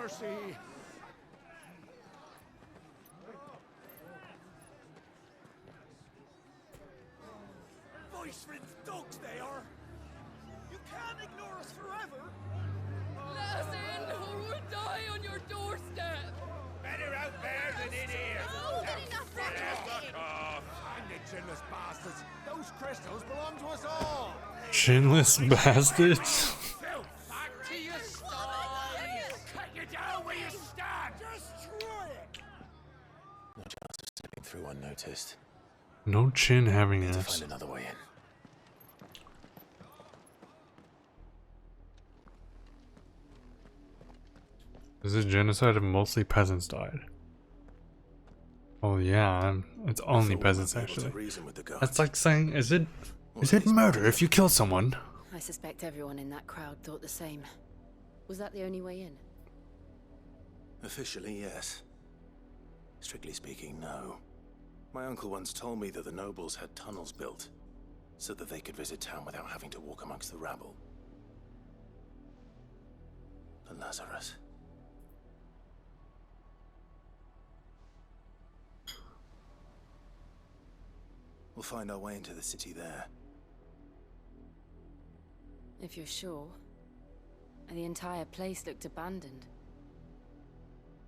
mercy. Voice-ridden dogs they are. You can't ignore us forever. Let us in, or we'll die on your doorstep. Better out there than in here. Oh, enough Fuck off. And the chinless bastards. Those crystals belong to us all. Chinless bastards. Back to your sties. Cut you down where you stand. Destroy it. No chance of slipping through unnoticed. No chin having Need to us. find another way in. Is it genocide if mostly peasants died? Oh yeah, it's only peasants actually. That's like saying, is it murder if you kill someone? I suspect everyone in that crowd thought the same. Was that the only way in? Officially, yes. Strictly speaking, no. My uncle once told me that the nobles had tunnels built so that they could visit town without having to walk amongst the rabble. The Lazarus. We'll find our way into the city there. If you're sure. The entire place looked abandoned.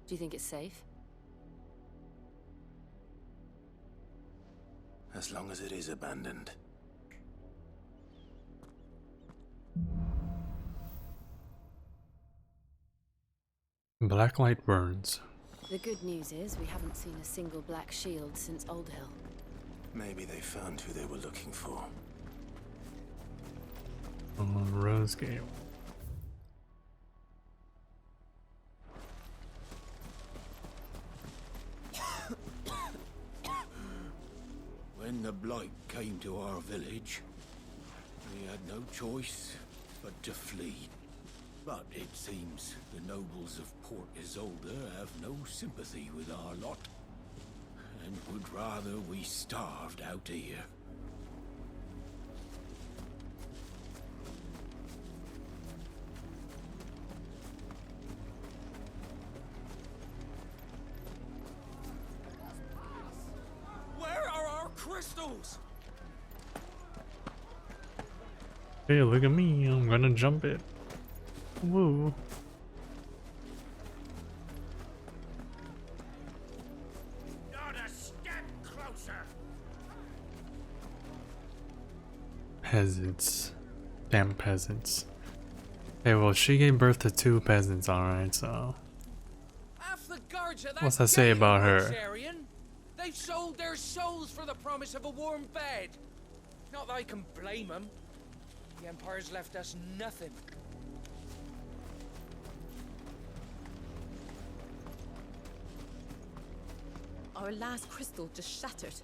Do you think it's safe? As long as it is abandoned. Black light burns. The good news is we haven't seen a single black shield since Old Hill. Maybe they found who they were looking for. Rosegate. When the Blight came to our village, we had no choice but to flee. But it seems the nobles of Port Isolde have no sympathy with our lot, and would rather we starved out here. Where are our crystals? Hey, look at me! I'm gonna jump it. Woo! Not a step closer. Peasants. Damn peasants. Hey, well, she gave birth to 2 peasants, alright, so. Half the guards of that What's that say about her? Rosarian, they've sold their souls for the promise of a warm bed. Not that I can blame them. The Empire's left us nothing. Our last crystal just shattered.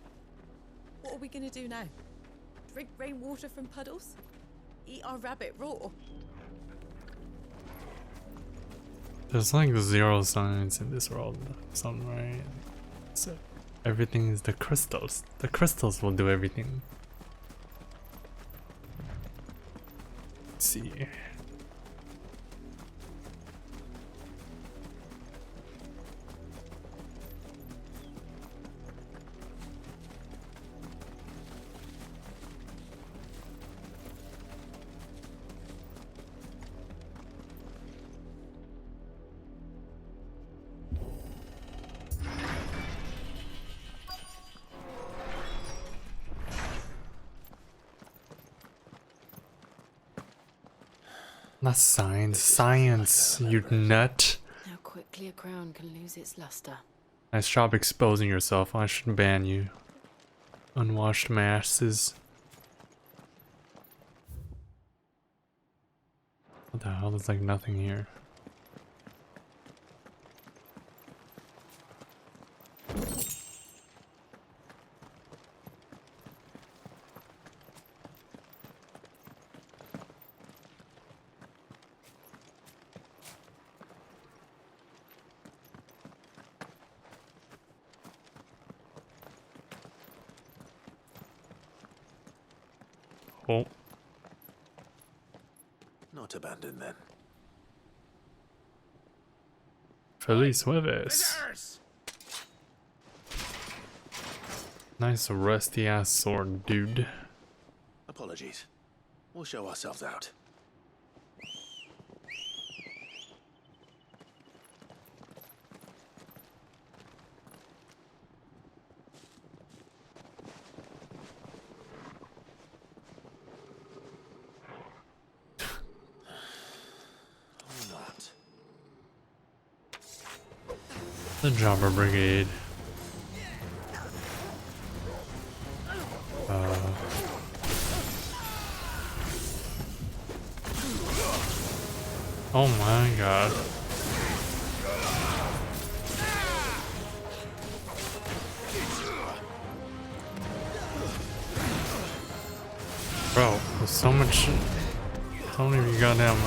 What are we gonna do now? Drink rainwater from puddles? Eat our rabbit raw? There's like 0 science in this world, something, right? So everything is the crystals. The crystals will do everything. Let's see. Not science, science, you nut. How quickly a crown can lose its luster. Nice job exposing yourself. I should ban you. Unwashed masses. What the hell? There's like nothing here. Oh. Not abandoned then. Feliz Jueves. Visitors! Nice rusty ass sword, dude. Apologies. We'll show ourselves out. The Jobber Brigade. Oh my god. Bro, there's so much. So many of you goddamn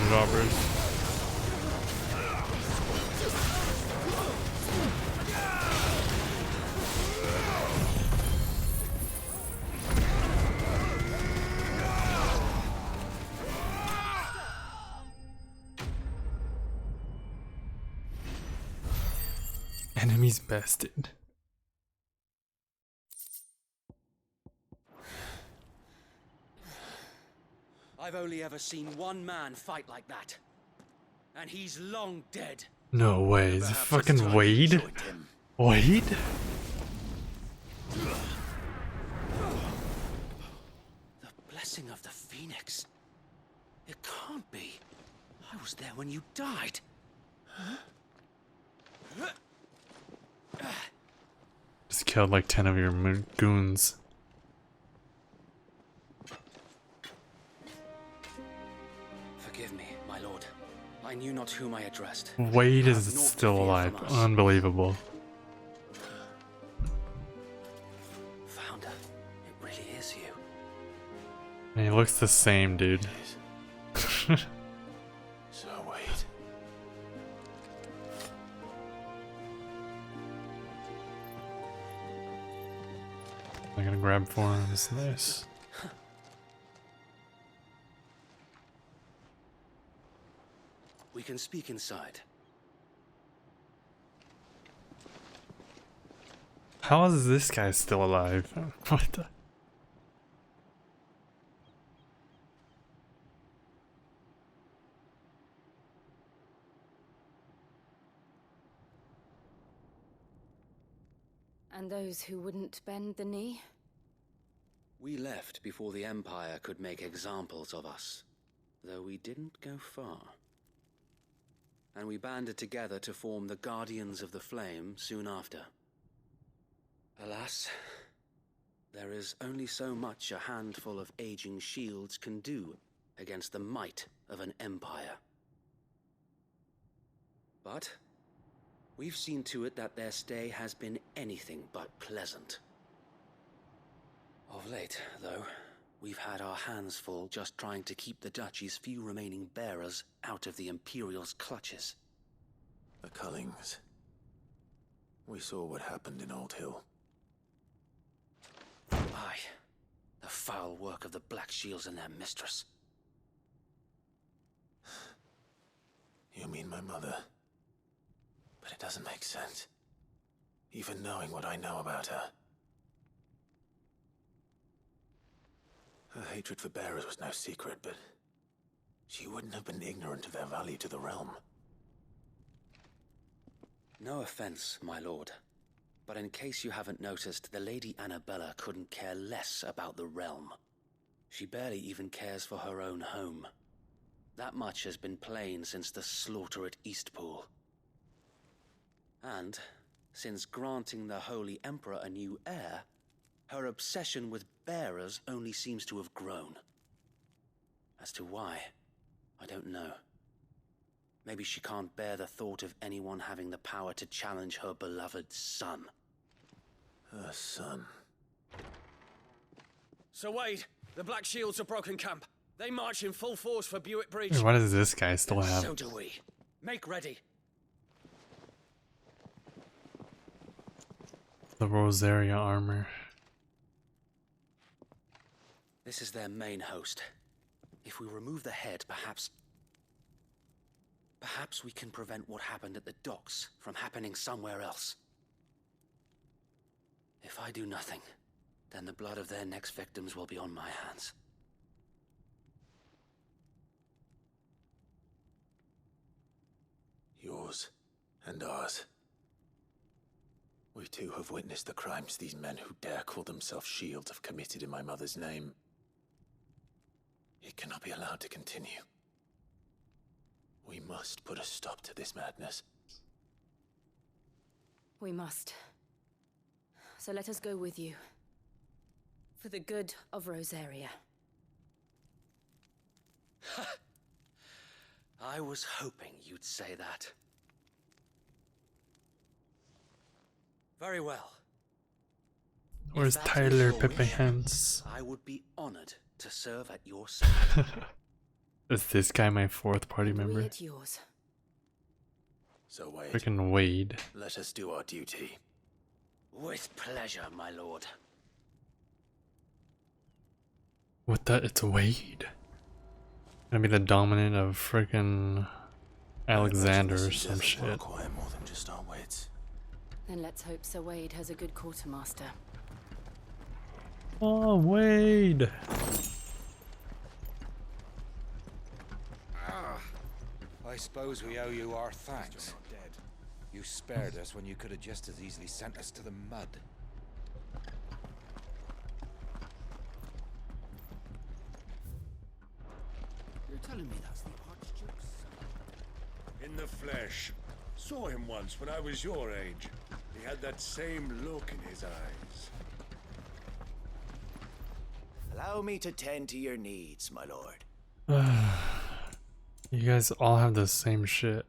jobbers. Enemies bested. I've only ever seen one man fight like that. And he's long dead. No way, is it fucking Wade? Wade? The blessing of the Phoenix. It can't be. I was there when you died. Just killed like 10 of your goons. Forgive me, my lord. I knew not whom I addressed. Wade You is have naught to still fear alive. from us. Unbelievable. Founder, it really is you. And he looks the same, dude. So wait. I'm gonna grab forms. Nice. We can speak inside. How is this guy still alive? What the? And those who wouldn't bend the knee? We left before the Empire could make examples of us, though we didn't go far. And we banded together to form the Guardians of the Flame soon after. Alas, there is only so much a handful of aging shields can do against the might of an empire. But we've seen to it that their stay has been anything but pleasant. Of late, though, we've had our hands full just trying to keep the Duchy's few remaining bearers out of the Imperial's clutches. The Cullings. We saw what happened in Old Hill. Aye, the foul work of the Black Shields and their mistress. You mean my mother? But it doesn't make sense. Even knowing what I know about her. Her hatred for bearers was no secret, but she wouldn't have been ignorant of their value to the realm. No offense, my lord, but in case you haven't noticed, the Lady Annabella couldn't care less about the realm. She barely even cares for her own home. That much has been plain since the slaughter at Eastpool. And, since granting the Holy Emperor a new heir, her obsession with bearers only seems to have grown. As to why, I don't know. Maybe she can't bear the thought of anyone having the power to challenge her beloved son. Her son. So Wade, the Black Shields have broken camp. They march in full force for Buick Bridge. Why does this guy still have? So do we. Make ready. The Rosaria armor. This is their main host. If we remove the head, perhaps... Perhaps we can prevent what happened at the docks from happening somewhere else. If I do nothing, then the blood of their next victims will be on my hands. Yours and ours. We too have witnessed the crimes these men who dare call themselves shields have committed in my mother's name. It cannot be allowed to continue. We must put a stop to this madness. We must. So let us go with you. For the good of Rosaria. I was hoping you'd say that. Very well. Where's If that is Tyler your Pepe wish, Hands? I would be honored to serve at your side. Is this guy my fourth party member? We at yours. So Wade, Freaking Wade. let us do our duty. With pleasure, my lord. What the? It's Wade. Gonna be the dominant of freaking Alexander or some shit. Require more than just our wits. Then let's hope Sir Wade has a good quartermaster. Oh, Wade! I suppose we owe you our thanks. You spared us when you could have just as easily sent us to the mud. You're telling me that's the Archduke's son? In the flesh. Saw him once when I was your age. He had that same look in his eyes. Allow me to tend to your needs, my lord. You guys all have the same shit.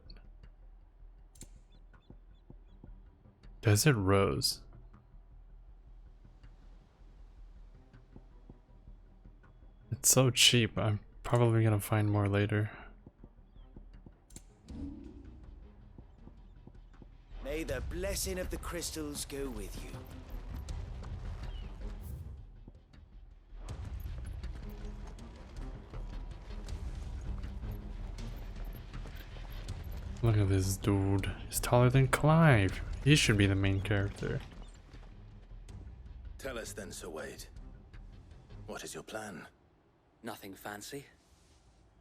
Desert Rose. It's so cheap. I'm probably gonna find more later. May the blessing of the crystals go with you. Look at this dude. He's taller than Clive. He should be the main character. Tell us then, Sir Wade. What is your plan? Nothing fancy.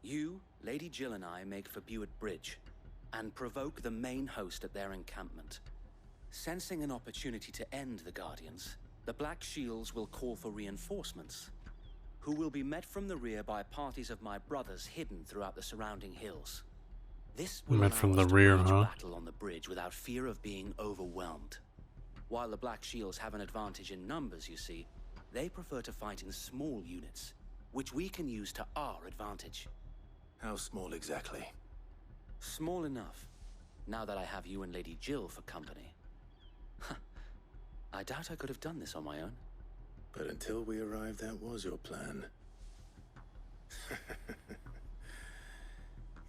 You, Lady Jill and I make for Buett Bridge and provoke the main host at their encampment. Sensing an opportunity to end the Guardians, the Black Shields will call for reinforcements, who will be met from the rear by parties of my brothers hidden throughout the surrounding hills. This will Met allow from us the to rear, wage huh? battle on the bridge without fear of being overwhelmed. While the Black Shields have an advantage in numbers, you see, they prefer to fight in small units, which we can use to our advantage. How small exactly? Small enough, now that I have you and Lady Jill for company. I doubt I could have done this on my own. But until we arrived, that was your plan.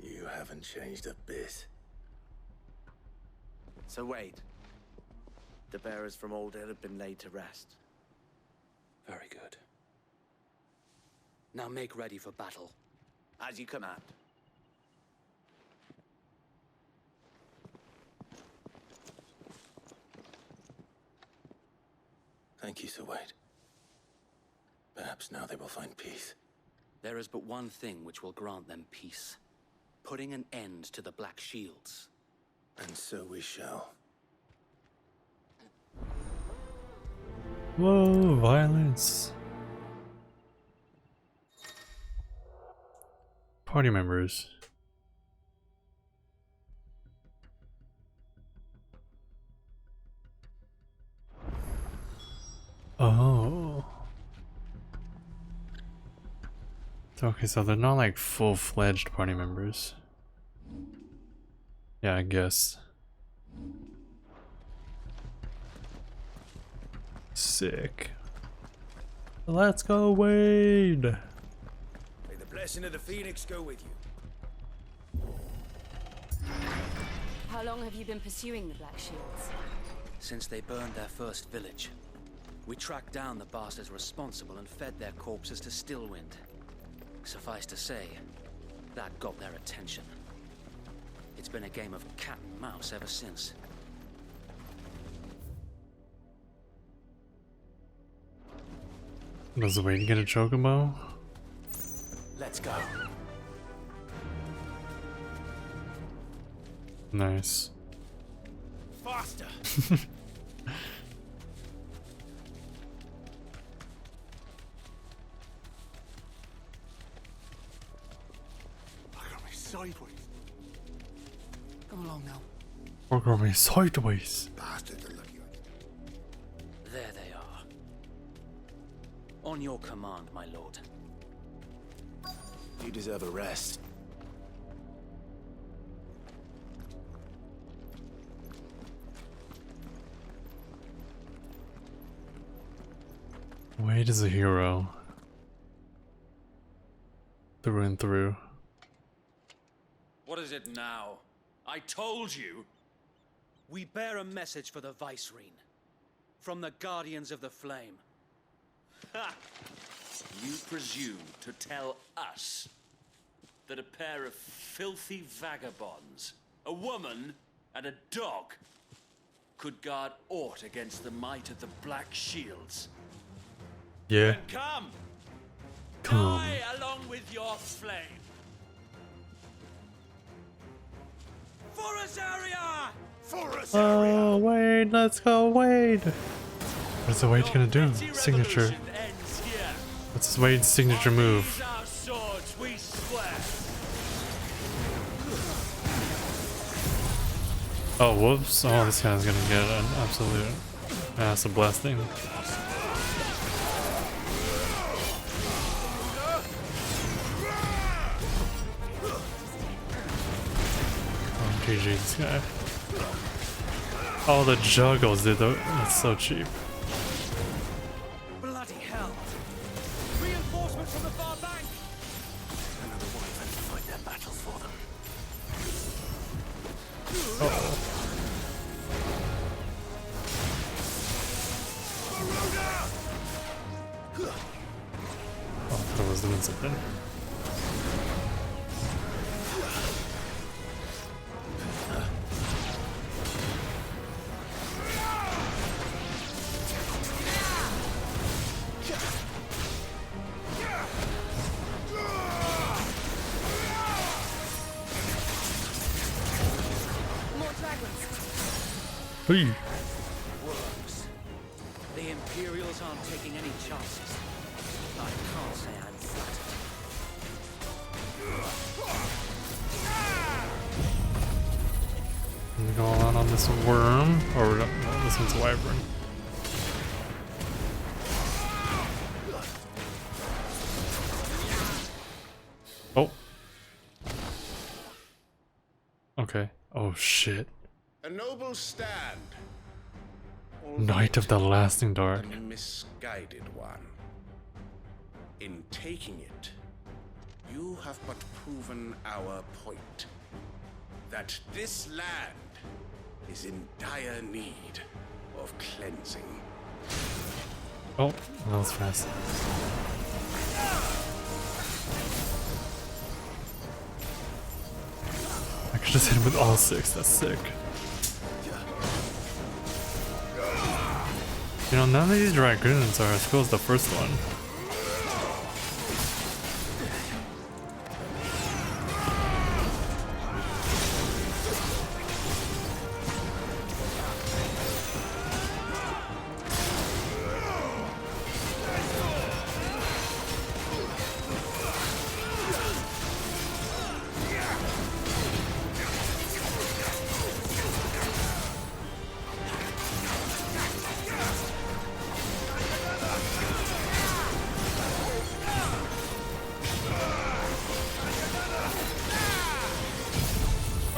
You haven't changed a bit. So Wade, the bearers from Old Hill have been laid to rest. Very good. Now make ready for battle. As you command. Thank you, Sir Wade. Perhaps now they will find peace. There is but one thing which will grant them peace. Putting an end to the Black Shields. And so we shall. Whoa, violence. Party members. Oh. Okay, so they're not like full-fledged party members. Yeah, I guess. Sick. Let's go, Wade! May the blessing of the Phoenix go with you. How long have you been pursuing the Black Shields? Since they burned their first village. We tracked down the bastards responsible and fed their corpses to Stillwind. Suffice to say, that got their attention. It's been a game of cat and mouse ever since. Does Wade get a chocobo? Let's go. Nice. Faster! Look at me sideways. Come along now. We're going sideways. Bastards are lucky. There they are. On your command, my lord. You deserve a rest. Wade is a hero. Through and through. What is it now? I told you! We bear a message for the Vicereine. From the Guardians of the Flame. Ha! You presume to tell us that a pair of filthy vagabonds, a woman and a dog, could guard aught against the might of the Black Shields? Yeah. Then come! Come. Die along with your flame! For Azaria! For us, Oh, Wade, let's go, Wade! What's the Wade gonna do? Petty Signature. revolution ends here. What's Wade's signature move? Use our swords, we swear. Oh, whoops. Oh, this guy's gonna get an absolute ass of blasting. Oh, GG, this guy. Oh, the juggles, dude. That's so cheap. Bloody hell! Reinforcements from the far bank! Another wyvern to fight their battles for them. Uh-oh. Oh, I thought I was doing something. Hey. Works. The Imperials aren't taking any chances. I can't say I'm flattered. I'm gonna go on this worm, or no, this one's a wyvern. Oh. Okay. Oh shit. A noble stand. Knight of the Lasting Dark. A misguided one. In taking it, you have but proven our point. That this land is in dire need of cleansing. Oh, that was fast. I could just hit him with all 6, that's sick. You know, none of these dragoons are as cool as the first one.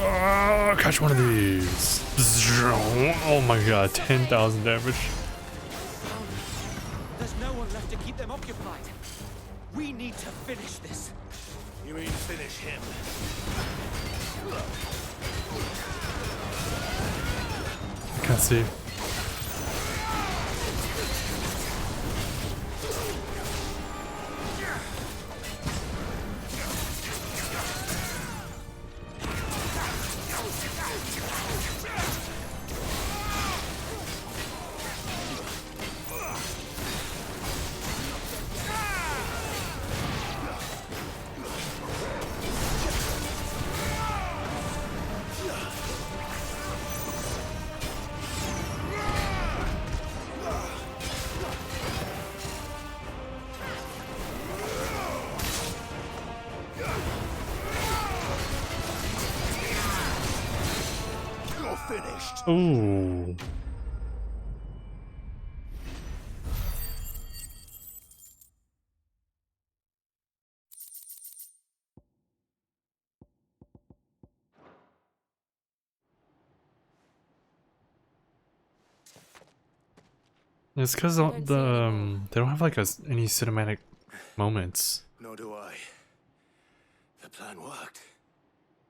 Oh, catch one of these. Oh my god, 10,000 damage. There's no one left to keep them occupied. We need to finish this. You mean finish him? Can't see. finished. Ooh. It's because I don't see any more. they don't have like any cinematic moments. Nor do I. The plan worked.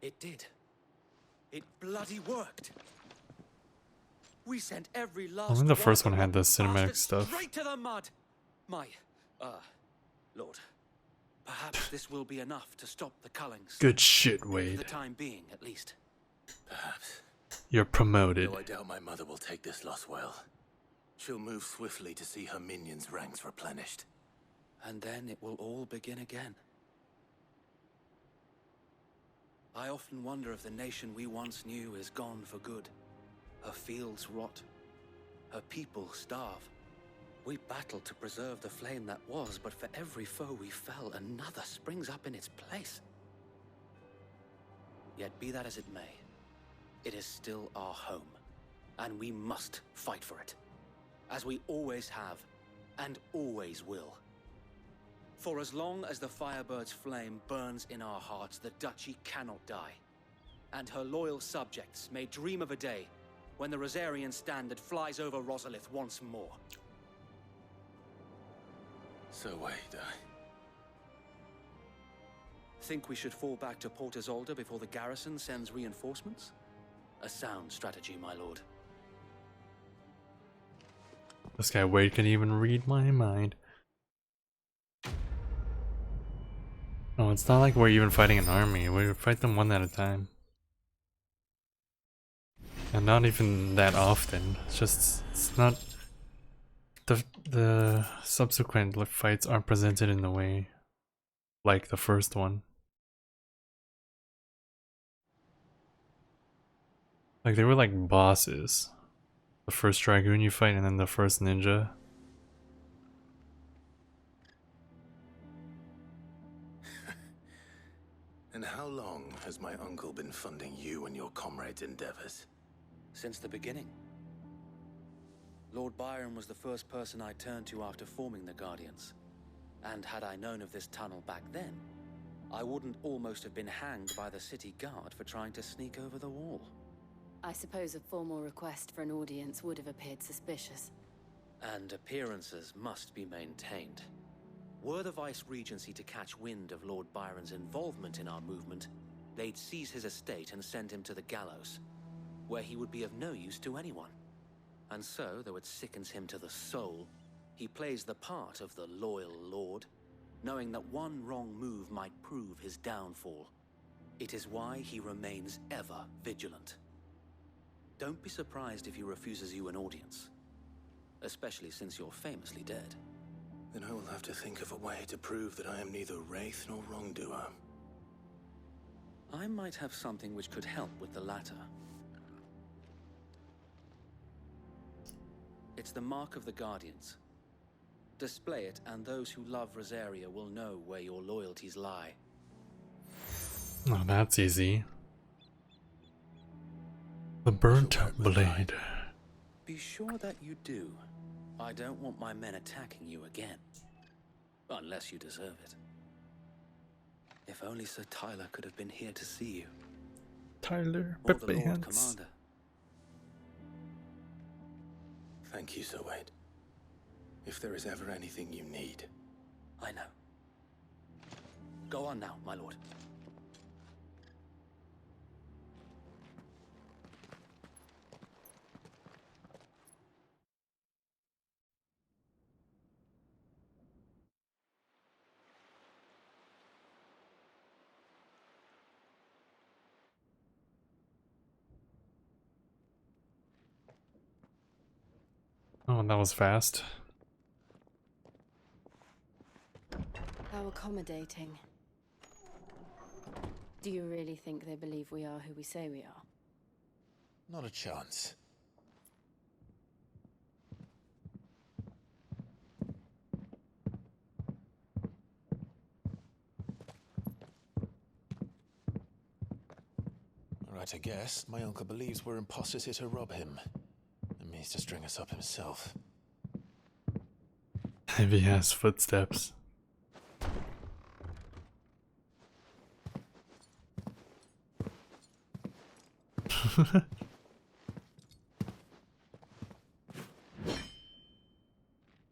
It did. It bloody worked. We sent every last Only the one first of one had the rotten cinematic bastards stuff. straight to the mud. My, Lord. Perhaps this will be enough to stop the Cullings. Good shit, For Wade. the time being, at least. Perhaps. You're promoted. Though I doubt my mother will take this loss well. She'll move swiftly to see her minions' ranks replenished. And then it will all begin again. I often wonder if the nation we once knew is gone for good. Her fields rot. Her people starve. We battled to preserve the flame that was, but for every foe we fell, another springs up in its place. Yet be that as it may, it is still our home, and we must fight for it. As we always have, and always will. For as long as the Firebird's flame burns in our hearts, the Duchy cannot die. And her loyal subjects may dream of a day when the Rosarian standard flies over Rosalith once more. So wait, Think we should fall back to Port Isolde before the garrison sends reinforcements? A sound strategy, my lord. This guy Wade can even read my mind. No, it's not like we're even fighting an army. We fight them one at a time. And not even that often. It's just, it's not... The subsequent fights aren't presented in the way like the first one. Like, they were like bosses. The first Dragoon you fight and then the first ninja. And how long has my uncle been funding you and your comrades' endeavors? Since the beginning. Lord Byron was the first person I turned to after forming the Guardians. And had I known of this tunnel back then, I wouldn't almost have been hanged by the city guard for trying to sneak over the wall. I suppose a formal request for an audience would have appeared suspicious. And appearances must be maintained. Were the Vice-Regency to catch wind of Lord Byron's involvement in our movement, they'd seize his estate and send him to the gallows, where he would be of no use to anyone. And so, though it sickens him to the soul, he plays the part of the loyal lord, knowing that one wrong move might prove his downfall. It is why he remains ever vigilant. Don't be surprised if he refuses you an audience, especially since you're famously dead. Then I will have to think of a way to prove that I am neither wraith nor wrongdoer. I might have something which could help with the latter. It's the mark of the Guardians. Display it, and those who love Rosaria will know where your loyalties lie. Oh, that's easy. The burnt blade. Be sure that you do. I don't want my men attacking you again. Unless you deserve it. If only Sir Tyler could have been here to see you. Tyler, Or the Pepe Lord Hands. Commander. Thank you, Sir Wade. If there is ever anything you need. I know. Go on now, my lord. Oh, that was fast. How accommodating. Do you really think they believe we are who we say we are? Not a chance. Right, I guess. My uncle believes we're imposters here to rob him. And means to string us up himself. Heavy ass footsteps.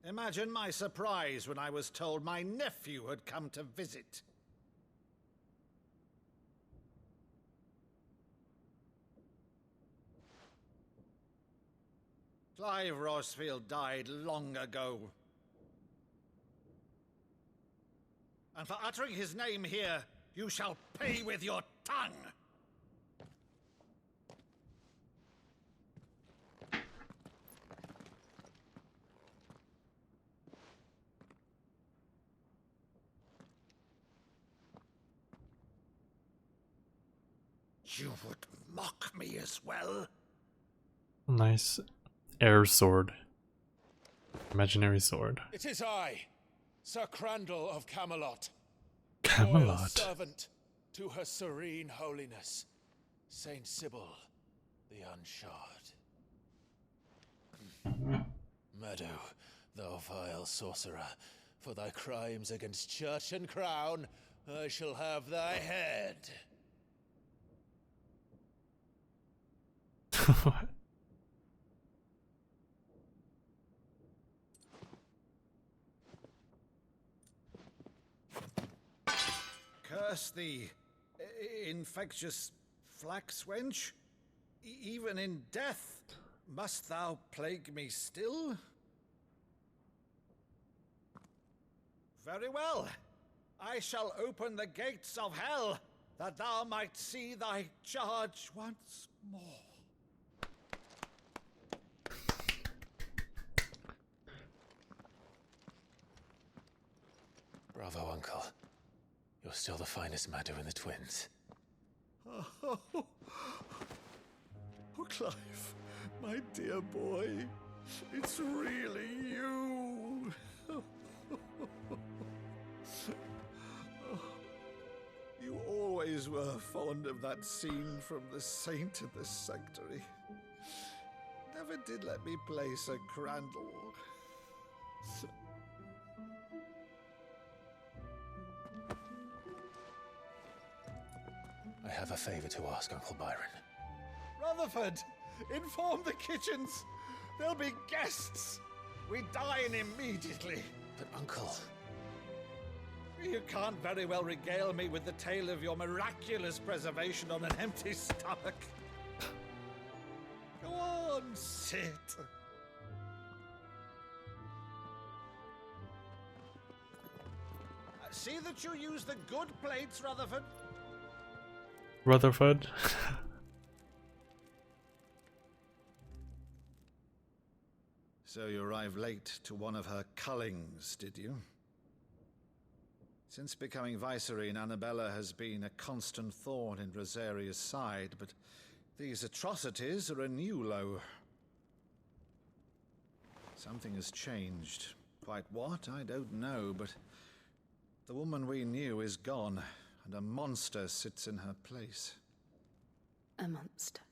Imagine my surprise when I was told my nephew had come to visit. Clive Rosfield died long ago. And for uttering his name here, you shall pay with your tongue! You would mock me as well? Nice air sword. Imaginary sword. It is I, Sir Crandall of Camelot. Camelot. Loyal servant to her serene holiness, Saint Sybil the Unshod. Meadow, thou vile sorcerer, for thy crimes against church and crown, I shall have thy head. What? Curse thee, infectious flax wench. Even in death, must thou plague me still? Very well. I shall open the gates of hell, that thou might see thy charge once more. Bravo, Uncle. You're still the finest Meadow in the twins. Oh, Clive, my dear boy, it's really you. You always were fond of that scene from The Saint in the Sanctuary. Never did let me play Sir Crandall. I have a favor to ask, Uncle Byron. Rutherford, inform the kitchens. There'll be guests. We dine immediately. But, Uncle... You can't very well regale me with the tale of your miraculous preservation on an empty stomach. Go on, sit. See that you use the good plates, Rutherford. Rutherford. So you arrived late to one of her cullings, did you? Since becoming Vicereine, Annabella has been a constant thorn in Rosaria's side, but these atrocities are a new low. Something has changed. Quite what, I don't know, but the woman we knew is gone, and a monster sits in her place. A monster.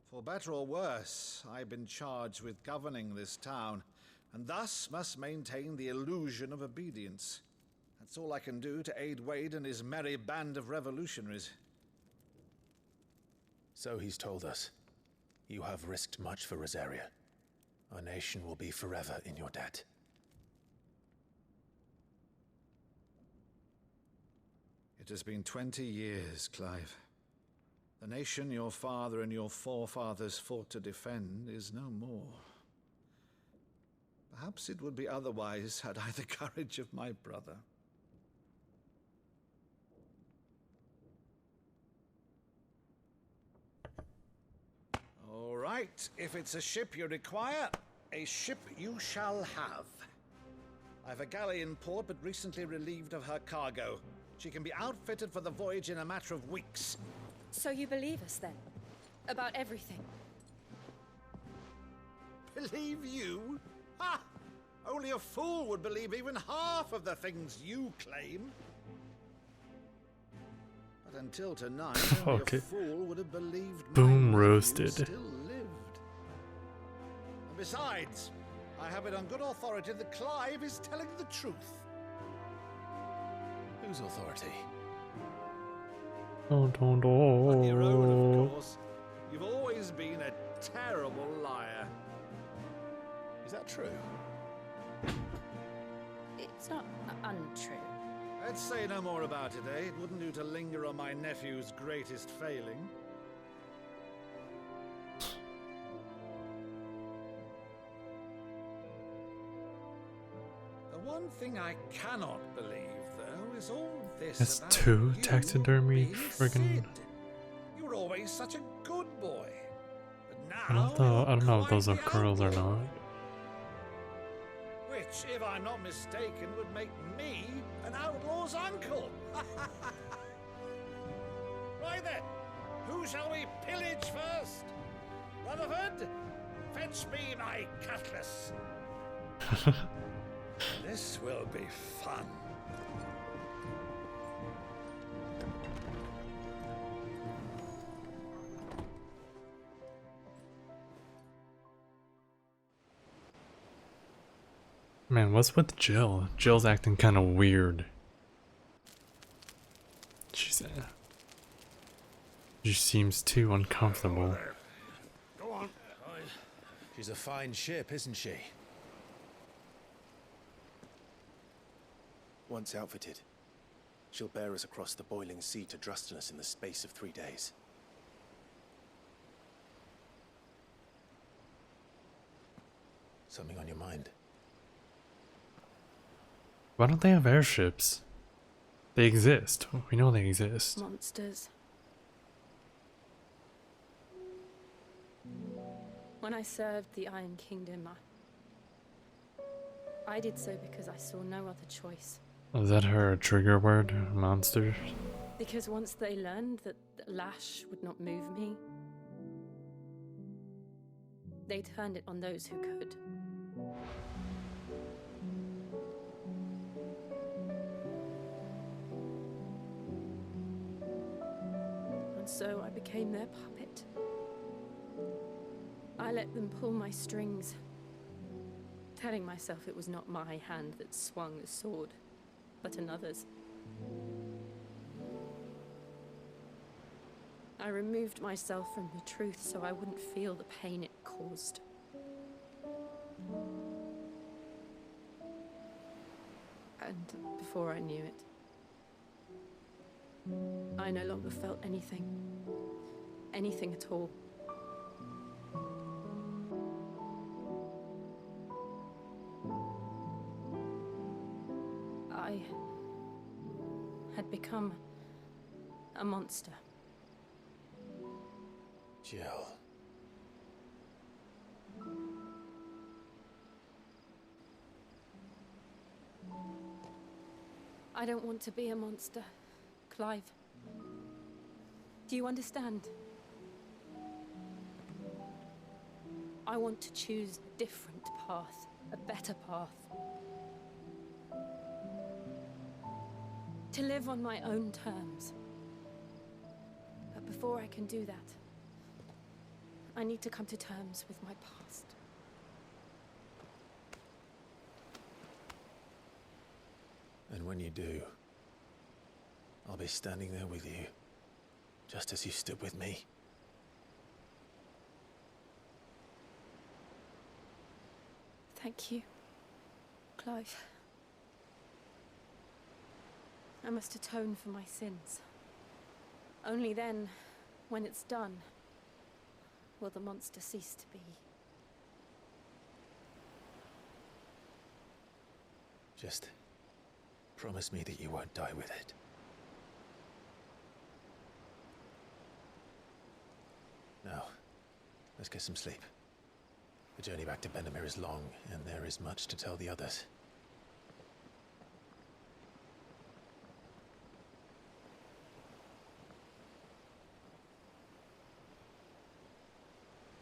For better or worse, I've been charged with governing this town, and thus must maintain the illusion of obedience. That's all I can do to aid Wade and his merry band of revolutionaries. So he's told us. You have risked much for Rosaria. Our nation will be forever in your debt. It has been 20 years, Clive. The nation your father and your forefathers fought to defend is no more. Perhaps it would be otherwise had I the courage of my brother. All right, if it's a ship you require, a ship you shall have. I've a galley in port, but recently relieved of her cargo. She can be outfitted for the voyage in a matter of weeks. So you believe us then? About everything? Believe you? Ha! Only a fool would believe even half of the things you claim. But until tonight, Okay. a fool would have believed Boom my roasted. nephew still lived. And besides, I have it on good authority that Clive is telling the truth. Whose authority? Oh, don't. On your own, of course. You've always been a terrible liar. Is that true? It's not untrue. Let's say no more about it, eh? It wouldn't do to linger on my nephew's greatest failing. The one thing I cannot believe, though, is all this That's about two you taxidermy being friggin'. Sid. You were always such a good boy. But I now don't know you're if those are quite the girls or outlaw. not. Which, if I'm not mistaken, would make me an outlaw's uncle. Right then, who shall we pillage first? Rutherford, fetch me my cutlass. This will be fun. Man, what's with Jill? Jill's acting kind of weird. She seems too uncomfortable. Go on. She's a fine ship, isn't she? Once outfitted, she'll bear us across the boiling sea to Drustinus in the space of 3 days. Something on your mind? Why don't they have airships? They exist. We know they exist. Monsters. When I served the Iron Kingdom, I did so because I saw no other choice. Is that her trigger word? Monsters? Because once they learned that the lash would not move me, they turned it on those who could. And so I became their puppet. I let them pull my strings, telling myself it was not my hand that swung the sword, but another's. I removed myself from the truth so I wouldn't feel the pain it caused. And before I knew it, I no longer felt anything. Anything at all. I had become a monster. Jill. I don't want to be a monster, Clive. Do you understand? I want to choose a different path, a better path. To live on my own terms. But before I can do that, I need to come to terms with my past. And when you do, I'll be standing there with you, just as you stood with me. Thank you, Clive. I must atone for my sins. Only then, when it's done, will the monster cease to be. Just promise me that you won't die with it. Now, let's get some sleep. The journey back to Benamir is long, and there is much to tell the others.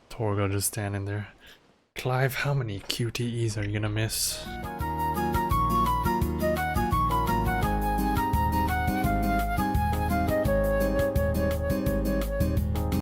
Torgo just standing there. Clive, how many QTEs are you gonna miss?